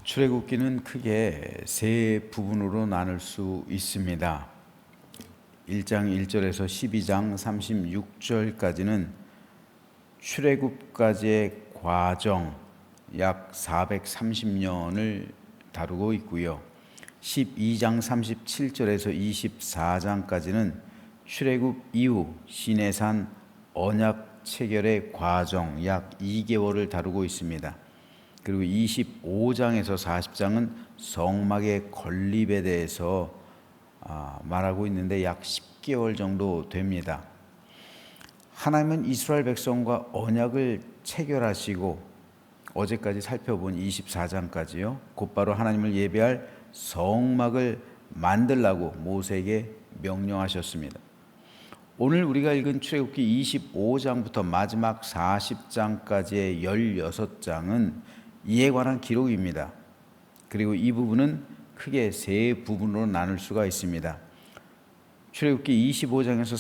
출애굽기는 크게 세 부분으로 나눌 수 있습니다. 1장 1절에서 12장 36절까지는 출애굽까지의 과정 약 430년을 다루고 있고요. 12장 37절에서 24장까지는 출애굽 이후 시내산 언약 체결의 과정 약 2개월을 다루고 있습니다. 그리고 25장에서 40장은 성막의 건립에 대해서 말하고 있는데 약 10개월 정도 됩니다. 하나님은 이스라엘 백성과 언약을 체결하시고 어제까지 살펴본 24장까지요. 곧바로 하나님을 예배할 성막을 만들라고 모세에게 명령하셨습니다. 오늘 우리가 읽은 출애굽기 25장부터 마지막 40장까지의 16장은 이에 관한 기록입니다. 그리고 이 부분은 크게 세 부분으로 나눌 수가 있습니다. 출애굽기 25장에서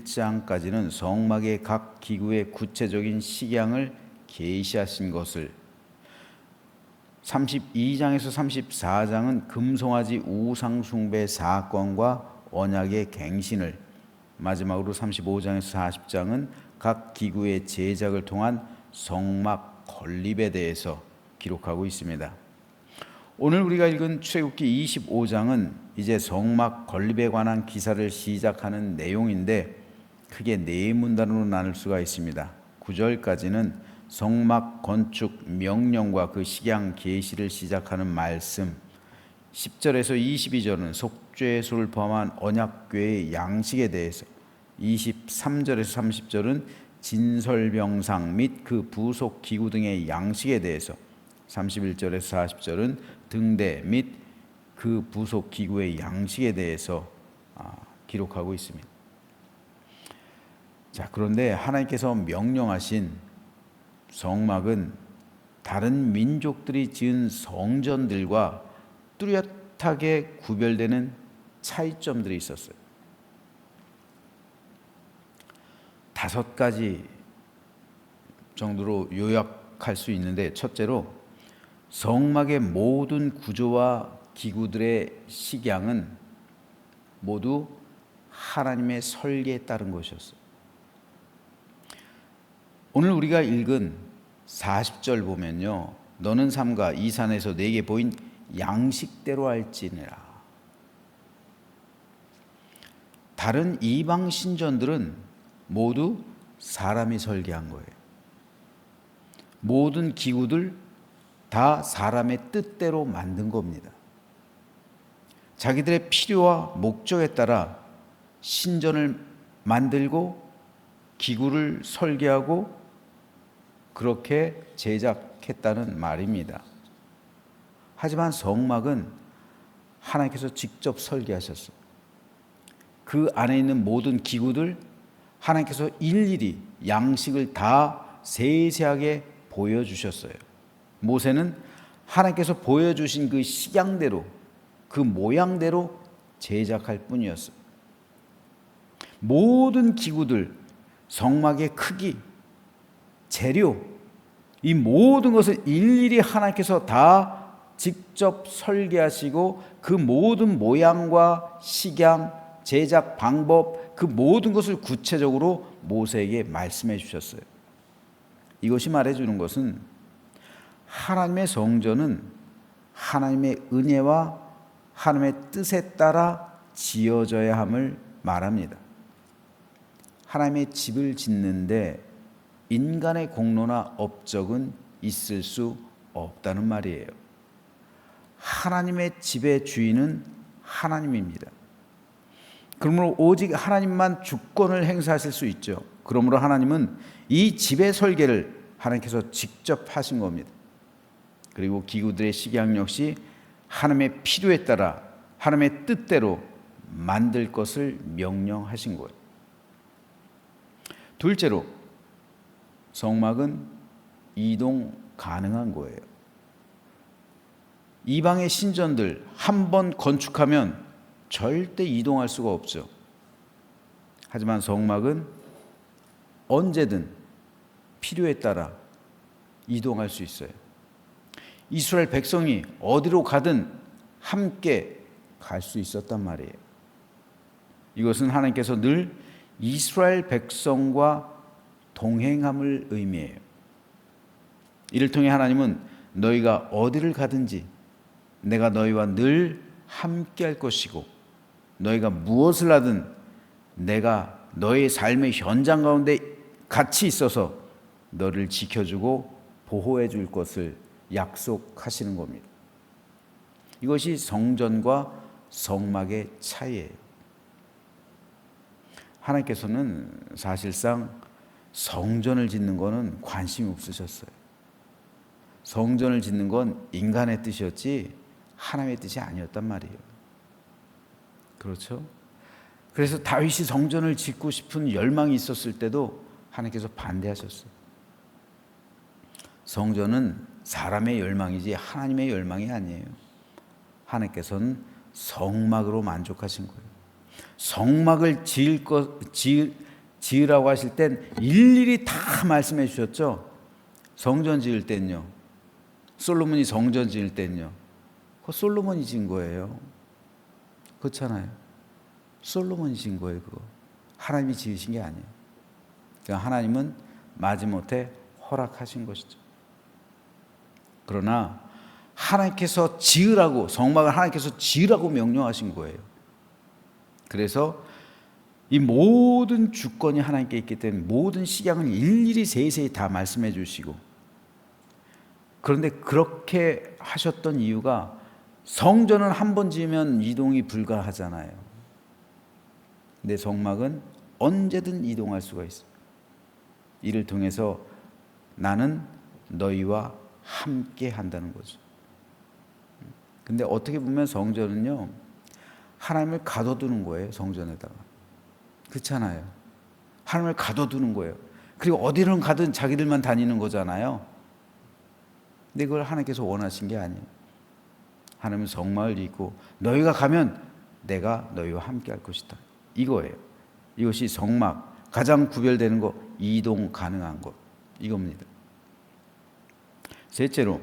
31장까지는 성막의 각 기구의 구체적인 식양을 계시하신 것을, 32장에서 34장은 금송아지 우상 숭배 사건과 언약의 갱신을, 마지막으로 35장에서 40장은 각 기구의 제작을 통한 성막 건립에 대해서 기록하고 있습니다. 오늘 우리가 읽은 출애굽기 25장은 이제 성막 건립에 관한 기사를 시작하는 내용인데 크게 네 문단으로 나눌 수가 있습니다. 9절까지는 성막 건축 명령과 그 식양 계시를 시작하는 말씀, 10절에서 22절은 속죄소를 포함한 언약궤의 양식에 대해서, 23절에서 30절은 진설병상 및 그 부속 기구 등의 양식에 대해서, 31절에서 40절은 등대 및 그 부속 기구의 양식에 대해서 기록하고 있습니다. 자, 그런데 하나님께서 명령하신 성막은 다른 민족들이 지은 성전들과 뚜렷하게 구별되는 차이점들이 있었어요. 5가지 정도로 요약할 수 있는데, 첫째로 성막의 모든 구조와 기구들의 식양은 모두 하나님의 설계에 따른 것이었어요. 오늘 우리가 읽은 40절 보면요, 너는 삼가 이 산에서 내게 보인 양식대로 할지니라. 다른 이방 신전들은 모두 사람이 설계한 거예요. 모든 기구들 다 사람의 뜻대로 만든 겁니다. 자기들의 필요와 목적에 따라 신전을 만들고 기구를 설계하고 그렇게 제작했다는 말입니다. 하지만 성막은 하나님께서 직접 설계하셨어요. 그 안에 있는 모든 기구들 하나님께서 일일이 양식을 다 세세하게 보여주셨어요. 모세는 하나님께서 보여주신 그 식양대로, 그 모양대로 제작할 뿐이었어요. 모든 기구들, 성막의 크기, 재료, 이 모든 것을 일일이 하나님께서 다 직접 설계하시고 그 모든 모양과 식양, 제작 방법, 그 모든 것을 구체적으로 모세에게 말씀해 주셨어요. 이것이 말해주는 것은 하나님의 성전은 하나님의 은혜와 하나님의 뜻에 따라 지어져야 함을 말합니다. 하나님의 집을 짓는데 인간의 공로나 업적은 있을 수 없다는 말이에요. 하나님의 집의 주인은 하나님입니다. 그러므로 오직 하나님만 주권을 행사하실 수 있죠. 그러므로 하나님은 이 집의 설계를 하나님께서 직접 하신 겁니다. 그리고 기구들의 식양 역시 하나님의 필요에 따라 하나님의 뜻대로 만들 것을 명령하신 거예요. 둘째로 성막은 이동 가능한 거예요. 이방의 신전들 한 번 건축하면 절대 이동할 수가 없죠. 하지만 성막은 언제든 필요에 따라 이동할 수 있어요. 이스라엘 백성이 어디로 가든 함께 갈 수 있었단 말이에요. 이것은 하나님께서 늘 이스라엘 백성과 동행함을 의미해요. 이를 통해 하나님은 너희가 어디를 가든지 내가 너희와 늘 함께 할 것이고 너희가 무엇을 하든 내가 너의 삶의 현장 가운데 같이 있어서 너를 지켜주고 보호해 줄 것을 약속하시는 겁니다. 이것이 성전과 성막의 차이예요. 하나님께서는 사실상 성전을 짓는 것은 관심이 없으셨어요. 성전을 짓는 건 인간의 뜻이었지 하나님의 뜻이 아니었단 말이에요. 그렇죠? 그래서 다윗이 성전을 짓고 싶은 열망이 있었을 때도 하나님께서 반대하셨어요. 성전은 사람의 열망이지 하나님의 열망이 아니에요. 하나님께서는 성막으로 만족하신 거예요. 성막을 지으라고 하실 땐 일일이 다 말씀해 주셨죠. 성전 지을 땐요. 솔로몬이 성전 지을 땐요. 그거 솔로몬이 지은 거예요. 그렇잖아요. 솔로몬이 지은 거예요. 그거 하나님이 지으신 게 아니에요. 그러니까 하나님은 마지못해 허락하신 것이죠. 그러나 하나님께서 지으라고, 성막을 하나님께서 지으라고 명령하신 거예요. 그래서 이 모든 주권이 하나님께 있기 때문에 모든 식양을 일일이 세세히 다 말씀해 주시고, 그런데 그렇게 하셨던 이유가 성전은 한 번 지으면 이동이 불가하잖아요. 근데 성막은 언제든 이동할 수가 있어요. 이를 통해서 나는 너희와 함께 한다는 거죠. 근데 어떻게 보면 성전은요, 하나님을 가둬두는 거예요. 성전에다가. 그렇잖아요. 하나님을 가둬두는 거예요. 그리고 어디를 가든 자기들만 다니는 거잖아요. 근데 그걸 하나님께서 원하신 게 아니에요. 하나님은 성막을 짓고 너희가 가면 내가 너희와 함께 할 것이다. 이거예요. 이것이 성막, 가장 구별되는 거, 이동 가능한 것, 이겁니다. 셋째로,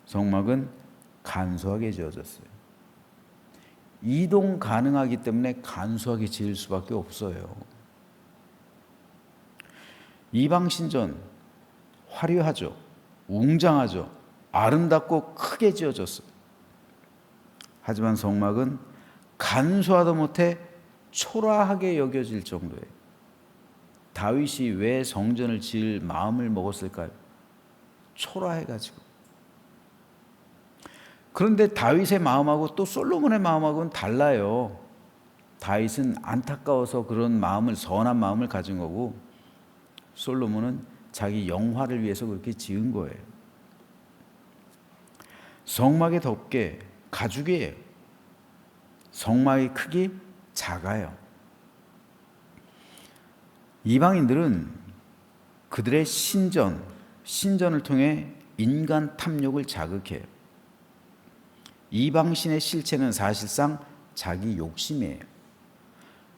성막은 간소하게 지어졌어요. 이동 가능하기 때문에 간소하게 지을 수밖에 없어요. 이방신전 화려하죠. 웅장하죠. 아름답고 크게 지어졌어요. 하지만 성막은 간소하다 못해 초라하게 여겨질 정도예요. 다윗이 왜 성전을 지을 마음을 먹었을까요? 초라해가지고. 그런데 다윗의 마음하고 또 솔로몬의 마음하고는 달라요. 다윗은 안타까워서 그런 마음을, 선한 마음을 가진 거고, 솔로몬은 자기 영화를 위해서 그렇게 지은 거예요. 성막의 덮개 가죽이에요. 성막의 크기 작아요. 이방인들은 그들의 신전을 통해 인간 탐욕을 자극해요. 이방신의 실체는 사실상 자기 욕심이에요.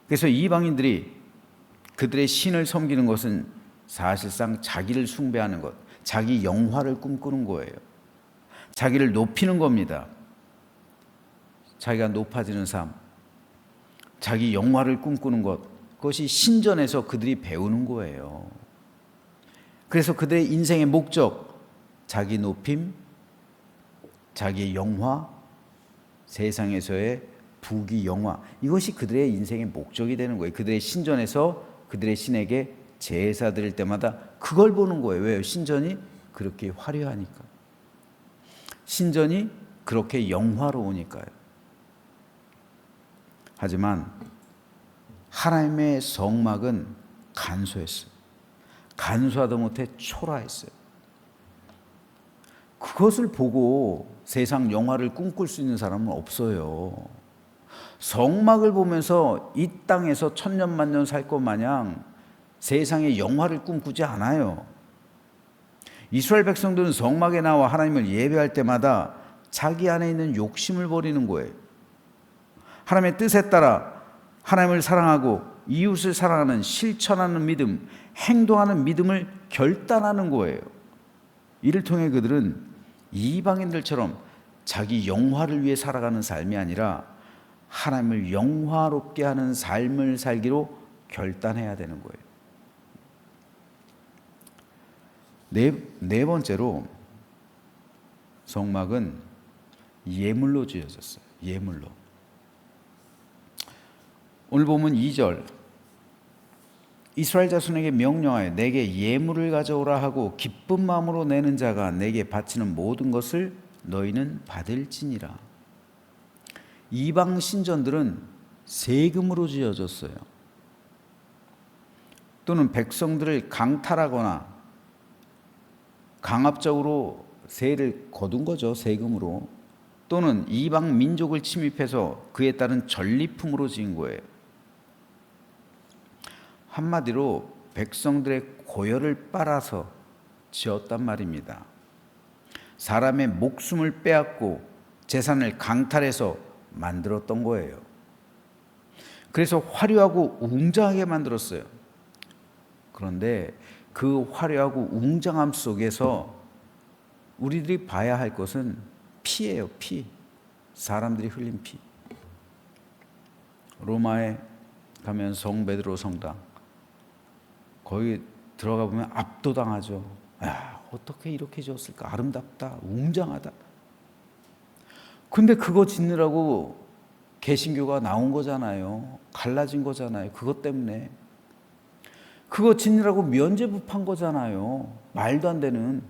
그래서 이방인들이 그들의 신을 섬기는 것은 사실상 자기를 숭배하는 것, 자기 영화를 꿈꾸는 거예요. 자기를 높이는 겁니다. 자기가 높아지는 삶, 자기 영화를 꿈꾸는 것, 그것이 신전에서 그들이 배우는 거예요. 그래서 그들의 인생의 목적, 자기 높임, 자기의 영화, 세상에서의 부귀 영화, 이것이 그들의 인생의 목적이 되는 거예요. 그들의 신전에서 그들의 신에게 제사 드릴 때마다 그걸 보는 거예요. 왜요? 신전이 그렇게 화려하니까. 신전이 그렇게 영화로우니까요. 하지만 하나님의 성막은 간소했어요. 간소하다 못해 초라했어요. 그것을 보고 세상 영화를 꿈꿀 수 있는 사람은 없어요. 성막을 보면서 이 땅에서 천년만년 살 것 마냥 세상의 영화를 꿈꾸지 않아요. 이스라엘 백성들은 성막에 나와 하나님을 예배할 때마다 자기 안에 있는 욕심을 버리는 거예요. 하나님의 뜻에 따라 하나님을 사랑하고 이웃을 사랑하는, 실천하는 믿음, 행동하는 믿음을 결단하는 거예요. 이를 통해 그들은 이방인들처럼 자기 영화를 위해 살아가는 삶이 아니라 하나님을 영화롭게 하는 삶을 살기로 결단해야 되는 거예요. 네 번째로 성막은 예물로 지어졌어요. 예물로. 오늘 보면 2절, 이스라엘 자손에게 명령하여 내게 예물을 가져오라 하고 기쁜 마음으로 내는 자가 내게 바치는 모든 것을 너희는 받을지니라. 이방 신전들은 세금으로 지어졌어요. 또는 백성들을 강탈하거나 강압적으로 세를 거둔 거죠. 세금으로. 또는 이방 민족을 침입해서 그에 따른 전리품으로 지은 거예요. 한마디로 백성들의 고열을 빨아서 지었단 말입니다. 사람의 목숨을 빼앗고 재산을 강탈해서 만들었던 거예요. 그래서 화려하고 웅장하게 만들었어요. 그런데 그 화려하고 웅장함 속에서 우리들이 봐야 할 것은 피예요. 피. 사람들이 흘린 피. 로마에 가면 성 베드로 성당, 거기 들어가 보면 압도당하죠. 야, 어떻게 이렇게 지었을까? 아름답다, 웅장하다. 근데 그거 짓느라고 개신교가 나온 거잖아요. 갈라진 거잖아요. 그것 때문에. 그거 짓느라고 면죄부 판 거잖아요. 말도 안 되는.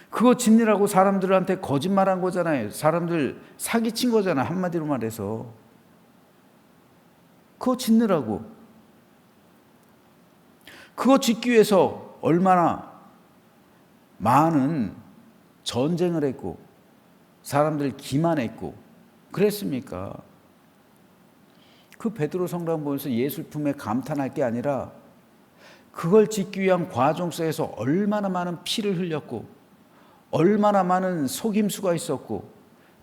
그거 짓느라고 사람들한테 거짓말한 거잖아요. 사람들 사기친 거잖아요. 한마디로 말해서. 그거 짓느라고. 그거 짓기 위해서 얼마나 많은 전쟁을 했고 사람들 기만했고 그랬습니까? 그 베드로 성당 보면서 예술품에 감탄할 게 아니라 그걸 짓기 위한 과정 속에서 얼마나 많은 피를 흘렸고 얼마나 많은 속임수가 있었고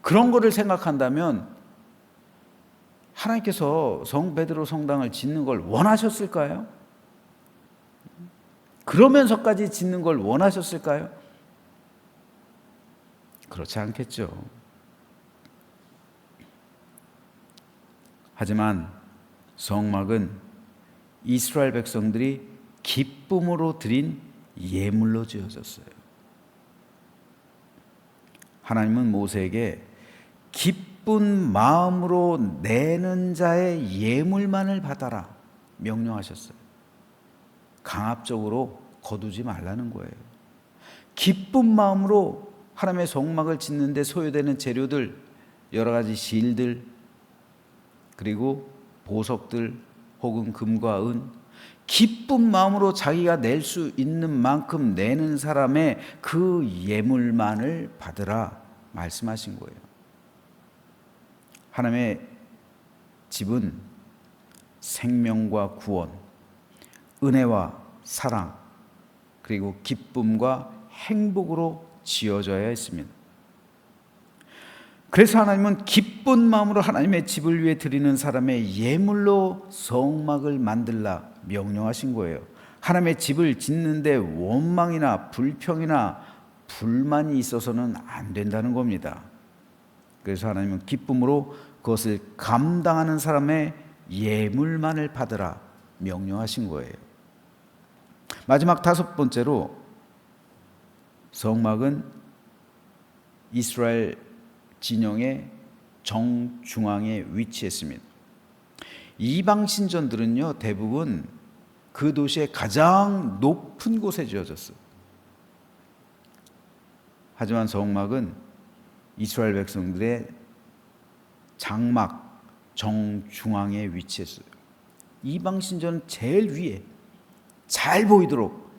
그런 거를 생각한다면 하나님께서 성 베드로 성당을 짓는 걸 원하셨을까요? 그러면서까지 짓는 걸 원하셨을까요? 그렇지 않겠죠. 하지만 성막은 이스라엘 백성들이 기쁨으로 드린 예물로 지어졌어요. 하나님은 모세에게 기쁜 마음으로 내는 자의 예물만을 받아라 명령하셨어요. 강압적으로 거두지 말라는 거예요. 기쁜 마음으로 하나님의 성막을 짓는데 소요되는 재료들, 여러 가지 실들, 그리고 보석들 혹은 금과 은, 기쁜 마음으로 자기가 낼 수 있는 만큼 내는 사람의 그 예물만을 받으라 말씀하신 거예요. 하나님의 집은 생명과 구원, 은혜와 사랑, 그리고 기쁨과 행복으로 지어져야 했습니다. 그래서 하나님은 기쁜 마음으로 하나님의 집을 위해 드리는 사람의 예물로 성막을 만들라 명령하신 거예요. 하나님의 집을 짓는데 원망이나 불평이나 불만이 있어서는 안 된다는 겁니다. 그래서 하나님은 기쁨으로 그것을 감당하는 사람의 예물만을 받으라 명령하신 거예요. 마지막 다섯 번째로 성막은 이스라엘 진영의 정중앙에 위치했습니다. 이방 신전들은요 대부분 그 도시의 가장 높은 곳에 지어졌어요. 하지만 성막은 이스라엘 백성들의 장막 정중앙에 위치했어요. 이방 신전은 제일 위에 잘 보이도록,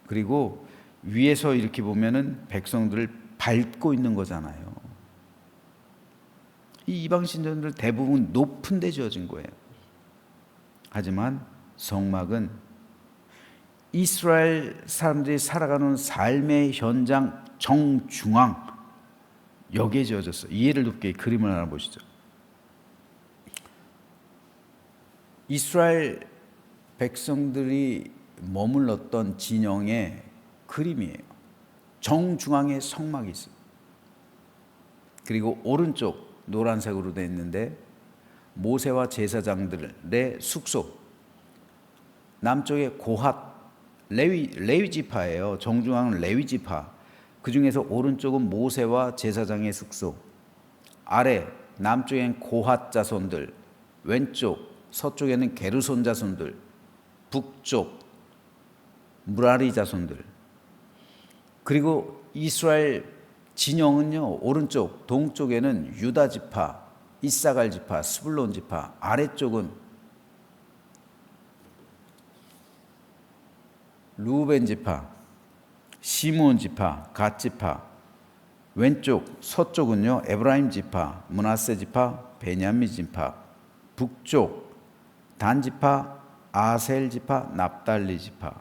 그리고 위에서 이렇게 보면은 백성들을 밟고 있는 거잖아요. 이 이방 신전들 대부분 높은 데 지어진 거예요. 하지만 성막은 이스라엘 사람들이 살아가는 삶의 현장 정중앙, 여기에 지어졌어요. 이해를 돕게 그림을 하나 보시죠. 이스라엘 백성들이 머물렀던 진영의 그림이에요. 정중앙에 성막이 있어요. 그리고 오른쪽 노란색으로 되어 있는데 모세와 제사장들의 숙소, 남쪽에 고핫 레위 지파예요. 정중앙은 레위 지파. 그 중에서 오른쪽은 모세와 제사장의 숙소, 아래 남쪽엔 고핫 자손들, 왼쪽 서쪽에는 게르손 자손들, 북쪽 무라리 자손들. 그리고 이스라엘 진영은요, 오른쪽 동쪽에는 유다 지파, 이사갈 지파, 스불론 지파, 아래쪽은 루벤 지파, 시므온 지파, 갓 지파, 왼쪽 서쪽은요 에브라임 지파, 므낫세 지파, 베냐민 지파, 북쪽 단 지파, 아셀 지파, 납달리 지파,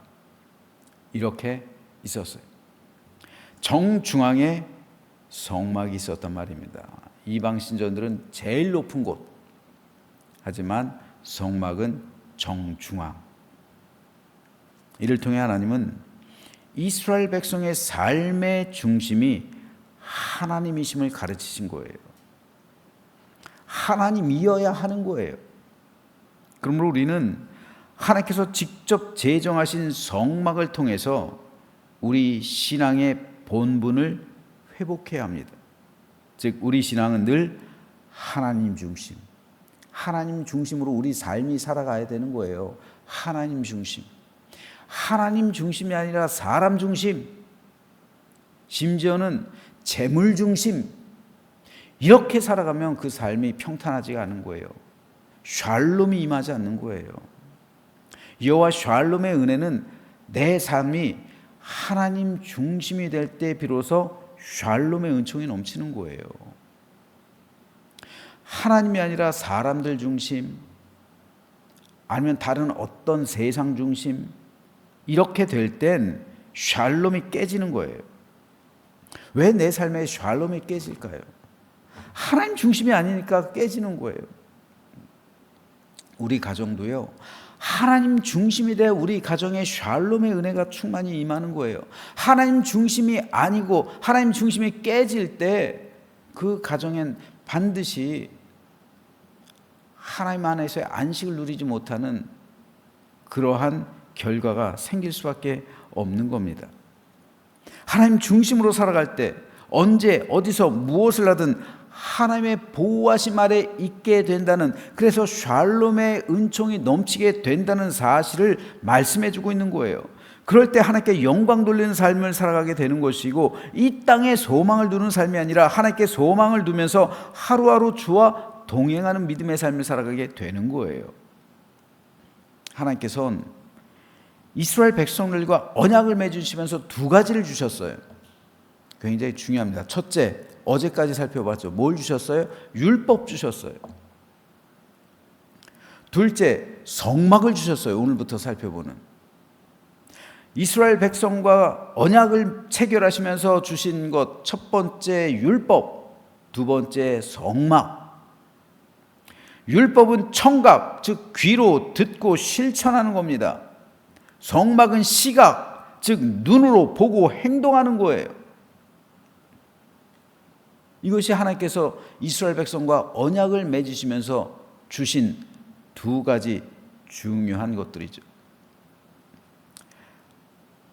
이렇게 있었어요. 정중앙에 성막이 있었단 말입니다. 이방 신전들은 제일 높은 곳, 하지만 성막은 정중앙. 이를 통해 하나님은 이스라엘 백성의 삶의 중심이 하나님이심을 가르치신 거예요. 하나님이어야 하는 거예요. 그러므로 우리는 하나님께서 직접 제정하신 성막을 통해서 우리 신앙의 본분을 회복해야 합니다. 즉 우리 신앙은 늘 하나님 중심, 하나님 중심으로 우리 삶이 살아가야 되는 거예요. 하나님 중심. 하나님 중심이 아니라 사람 중심, 심지어는 재물 중심, 이렇게 살아가면 그 삶이 평탄하지가 않은 거예요. 샬롬이 임하지 않는 거예요. 여호와 샬롬의 은혜는 내 삶이 하나님 중심이 될 때 비로소 샬롬의 은총이 넘치는 거예요. 하나님이 아니라 사람들 중심, 아니면 다른 어떤 세상 중심, 이렇게 될 땐 샬롬이 깨지는 거예요. 왜 내 삶에 샬롬이 깨질까요? 하나님 중심이 아니니까 깨지는 거예요. 우리 가정도요, 하나님 중심이 돼 우리 가정에 샬롬의 은혜가 충만히 임하는 거예요. 하나님 중심이 아니고 하나님 중심이 깨질 때 그 가정엔 반드시 하나님 안에서의 안식을 누리지 못하는 그러한 결과가 생길 수밖에 없는 겁니다. 하나님 중심으로 살아갈 때 언제 어디서 무엇을 하든 하나님의 보호하심 아래 있게 된다는, 그래서 샬롬의 은총이 넘치게 된다는 사실을 말씀해 주고 있는 거예요. 그럴 때 하나님께 영광 돌리는 삶을 살아가게 되는 것이고, 이 땅에 소망을 두는 삶이 아니라 하나님께 소망을 두면서 하루하루 주와 동행하는 믿음의 삶을 살아가게 되는 거예요. 하나님께서는 이스라엘 백성들과 언약을 맺으시면서 두 가지를 주셨어요. 굉장히 중요합니다. 첫째, 어제까지 살펴봤죠. 뭘 주셨어요? 율법 주셨어요. 둘째, 성막을 주셨어요. 오늘부터 살펴보는 이스라엘 백성과 언약을 체결하시면서 주신 것, 첫 번째 율법, 두 번째 성막. 율법은 청각, 즉 귀로 듣고 실천하는 겁니다. 성막은 시각, 즉 눈으로 보고 행동하는 거예요. 이것이 하나님께서 이스라엘 백성과 언약을 맺으시면서 주신 두 가지 중요한 것들이죠.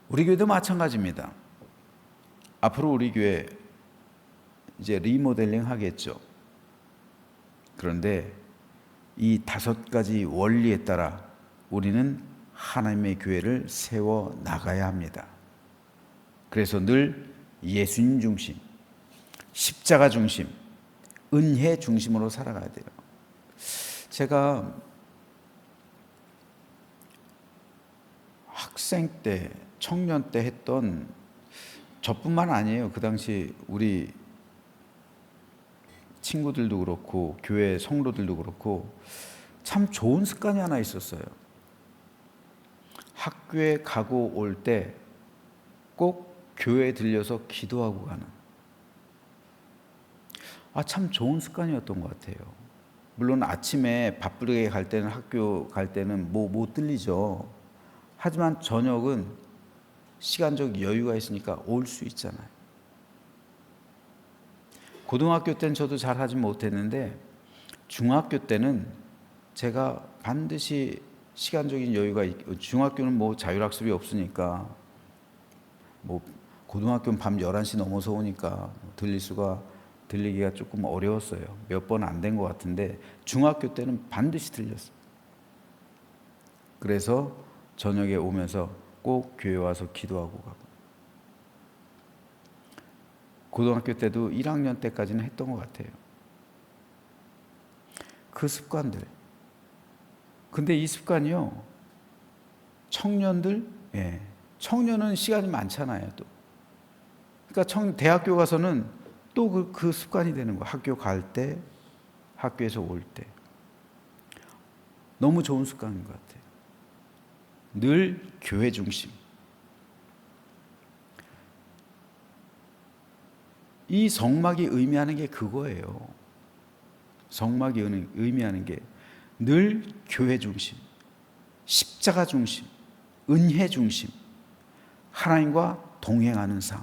우리 교회도 마찬가지입니다. 앞으로 우리 교회 이제 리모델링 하겠죠. 그런데 이 다섯 가지 원리에 따라 우리는 하나님의 교회를 세워 나가야 합니다. 그래서 늘 예수님 중심, 십자가 중심, 은혜 중심으로 살아가야 돼요. 제가 학생 때, 청년 때 했던, 저뿐만 아니에요. 그 당시 우리 친구들도 그렇고 교회 성도들도 그렇고 참 좋은 습관이 하나 있었어요. 학교에 가고 올 때 꼭 교회에 들려서 기도하고 가는, 참 좋은 습관이었던 것 같아요. 물론 아침에 바쁘게 갈 때는, 학교 갈 때는 못 들리죠. 하지만 저녁은 시간적 여유가 있으니까 올 수 있잖아요. 고등학교 때는 저도 잘 하지 못했는데 중학교 때는 제가 반드시 시간적인 여유가 있고, 중학교는 뭐 자율학습이 없으니까 뭐 고등학교는 밤 11시 넘어서 오니까 들리기가 조금 어려웠어요. 몇 번 안 된 것 같은데 중학교 때는 반드시 들렸어요. 그래서 저녁에 오면서 꼭 교회 와서 기도하고 가고, 고등학교 때도 1학년 때까지는 했던 것 같아요. 그 습관들. 근데 이 습관이요, 청년은 시간이 많잖아요. 또 그러니까 대학교 가서는 또 그 습관이 되는 거예요. 학교 갈 때, 학교에서 올 때. 너무 좋은 습관인 것 같아요. 늘 교회 중심. 이 성막이 의미하는 게 그거예요. 성막이 의미하는 게 늘 교회 중심, 십자가 중심, 은혜 중심, 하나님과 동행하는 삶.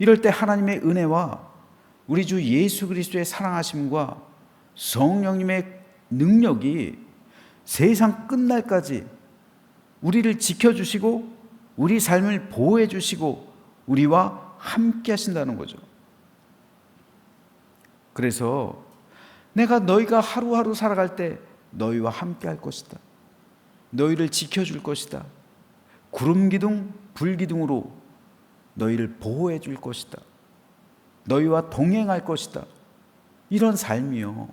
이럴 때 하나님의 은혜와 우리 주 예수 그리스도의 사랑하심과 성령님의 능력이 세상 끝날까지 우리를 지켜주시고 우리 삶을 보호해 주시고 우리와 함께 하신다는 거죠. 그래서 내가 너희가 하루하루 살아갈 때 너희와 함께 할 것이다. 너희를 지켜줄 것이다. 구름기둥, 불기둥으로 너희를 보호해 줄 것이다. 너희와 동행할 것이다. 이런 삶이요.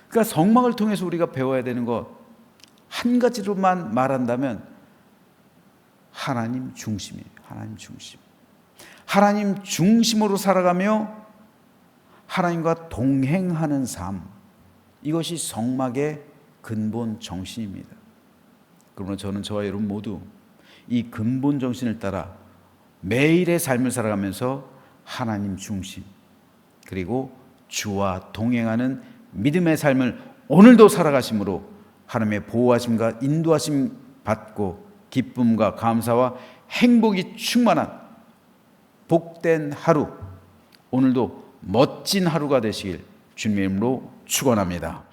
그러니까 성막을 통해서 우리가 배워야 되는 것 한 가지로만 말한다면 하나님 중심이에요. 하나님 중심. 하나님 중심으로 살아가며 하나님과 동행하는 삶, 이것이 성막의 근본 정신입니다. 그러므로 저는 저와 여러분 모두 이 근본 정신을 따라 매일의 삶을 살아가면서 하나님 중심, 그리고 주와 동행하는 믿음의 삶을 오늘도 살아가심으로 하나님의 보호하심과 인도하심 받고 기쁨과 감사와 행복이 충만한 복된 하루, 오늘도 멋진 하루가 되시길 주님의 이름으로 축원합니다.